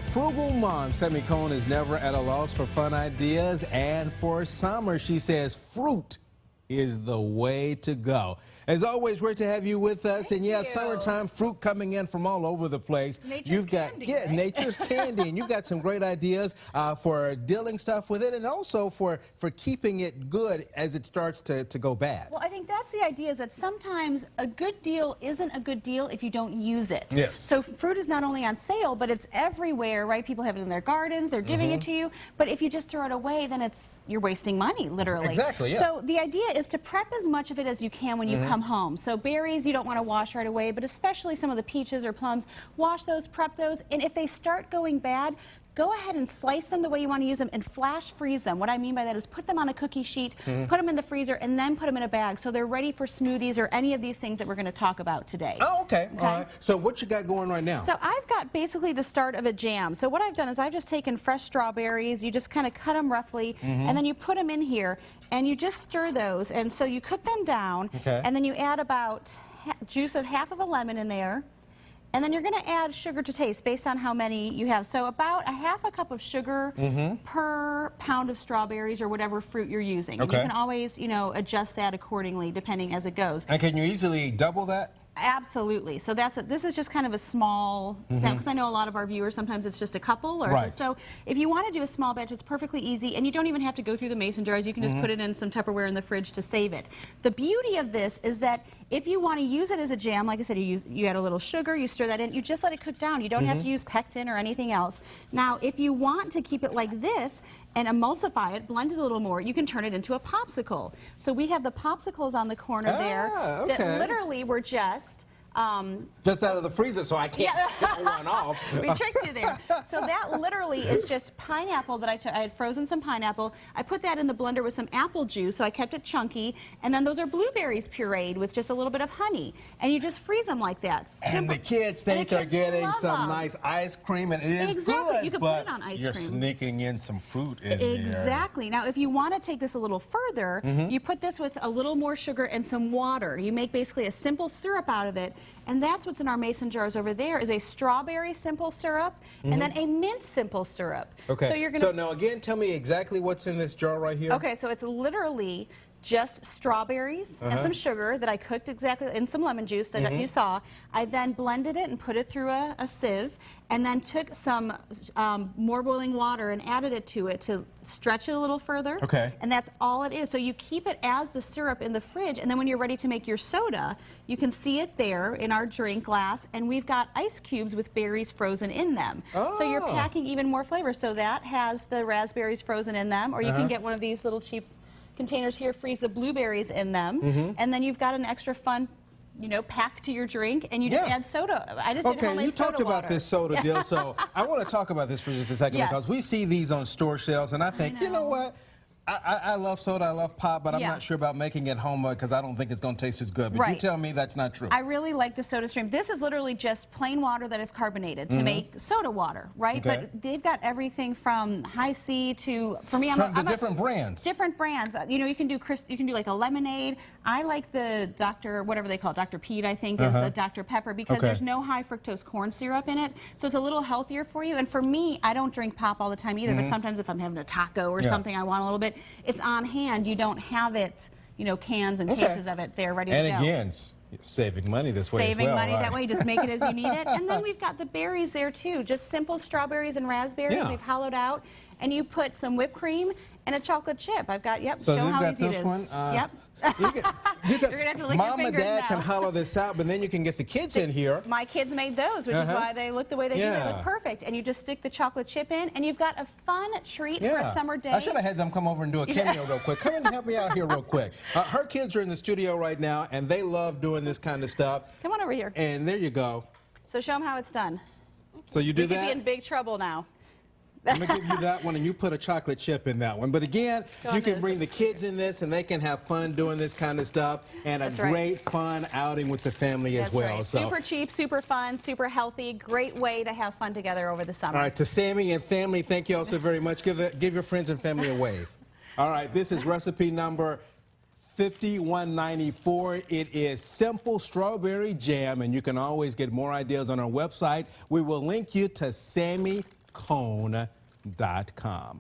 Frugal mom, Sami is never at a loss for fun ideas, and for summer, she says fruit is the way to go. As always, great to have you with us. Thank you. Summertime, fruit coming in from all over the place. Nature's candy, right? Nature's candy, and you've got some great ideas for dealing stuff with it, and also for keeping it good as it starts to go bad. Well, I think that's the idea, is that sometimes a good deal isn't a good deal if you don't use it. Yes. So fruit is not only on sale, but it's everywhere, right? People have it in their gardens, they're giving it to you, but if you just throw it away, then you're wasting money, literally. Exactly, yeah. So the idea is to prep as much of it as you can when you come home. So berries you don't want to wash right away, but especially some of the peaches or plums, wash those, prep those, and if they start going bad, go ahead and slice them the way you want to use them and flash freeze them. What I mean by that is put them on a cookie sheet, put them in the freezer, and then put them in a bag so they're ready for smoothies or any of these things that we're going to talk about today. Oh, okay. All right. So what you got going right now? So I've got basically the start of a jam. So what I've done is I've just taken fresh strawberries, you just kind of cut them roughly, and then you put them in here, and you just stir those, and so you cook them down, and then you add about juice of half of a lemon in there. And then you're going to add sugar to taste based on how many you have. So about a half a cup of sugar per pound of strawberries or whatever fruit you're using. And you can always, adjust that accordingly depending as it goes. And can you easily double that? Absolutely. So this is just kind of a small sample, because I know a lot of our viewers, sometimes it's just a couple. Or so if you want to do a small batch, it's perfectly easy, and you don't even have to go through the mason jars. You can just put it in some Tupperware in the fridge to save it. The beauty of this is that if you want to use it as a jam, like I said, you add a little sugar, you stir that in, you just let it cook down. You don't have to use pectin or anything else. Now, if you want to keep it like this and emulsify it, blend it a little more, you can turn it into a popsicle. So we have the popsicles on the corner there that literally were just out of the freezer, so I can't get one off. We tricked you there. So that literally is just pineapple that I had frozen some pineapple. I put that in the blender with some apple juice, so I kept it chunky. And then those are blueberries pureed with just a little bit of honey. And you just freeze them like that. And the kids think they're getting some nice ice cream, and it is good, you can put it on ice you're cream. sneaking in some fruit in Exactly. Now, if you want to take this a little further, you put this with a little more sugar and some water. You make basically a simple syrup out of it. And that's what's in our mason jars over there, is a strawberry simple syrup and then a mint simple syrup. Okay. So now again, tell me exactly what's in this jar right here. Okay, so it's literally just strawberries and some sugar that I cooked exactly in some lemon juice that you saw. I then blended it and put it through a sieve, and then took some more boiling water and added it to stretch it a little further. Okay. And that's all it is. So you keep it as the syrup in the fridge, and then when you're ready to make your soda, you can see it there in our drink glass, and we've got ice cubes with berries frozen in them. So you're packing even more flavor. So that has the raspberries frozen in them, or you can get one of these little cheap containers here, freeze the blueberries in them, and then you've got an extra fun pack to your drink, and you just add soda. I just did homemade you talked soda about water. this soda deal, so I want to talk about this for just a second, because we see these on store shelves, and I think, you know what? I love soda, I love pop, but I'm not sure about making it home because I don't think it's going to taste as good. But you tell me that's not true. I really like the soda stream. This is literally just plain water that I've carbonated to make soda water, right? But they've got everything from high C to, for me, I'm different brands. Different brands. You can do like a lemonade. I like the Dr. whatever they call it, Dr. Pete, I think, is the Dr. Pepper, because there's no high fructose corn syrup in it, so it's a little healthier for you. And for me, I don't drink pop all the time either, but sometimes if I'm having a taco or something, I want a little bit. It's on hand. You don't have it, cans and cases of it there ready to go. And again, saving money this way Saving money that way, just make it as you need it. And then we've got the berries there too, just simple strawberries and raspberries we've hollowed out, and you put some whipped cream and a chocolate chip. I've got, so show how easy it is. One, You're going to have to lick Mom your and fingers Dad now. can hollow this out, but then you can get the kids in here. My kids made those, which is why they look the way they do. They look perfect. And you just stick the chocolate chip in, and you've got a fun treat for a summer day. I should have had them come over and do a cameo real quick. Come in and help me out here real quick. Her kids are in the studio right now, and they love doing this kind of stuff. Come on over here. And there you go. So show them how it's done. So you do that? We could be in big trouble now. I'm going to give you that one, and you put a chocolate chip in that one. But again, you can bring the kids in this, and they can have fun doing this kind of stuff, and a great fun outing with the family as well. So super cheap, super fun, super healthy, great way to have fun together over the summer. All right, to Sami and family, thank you all so very much. Give your friends and family a wave. All right, this is recipe number 5194. It is simple strawberry jam, and you can always get more ideas on our website. We will link you to Sami cone.com.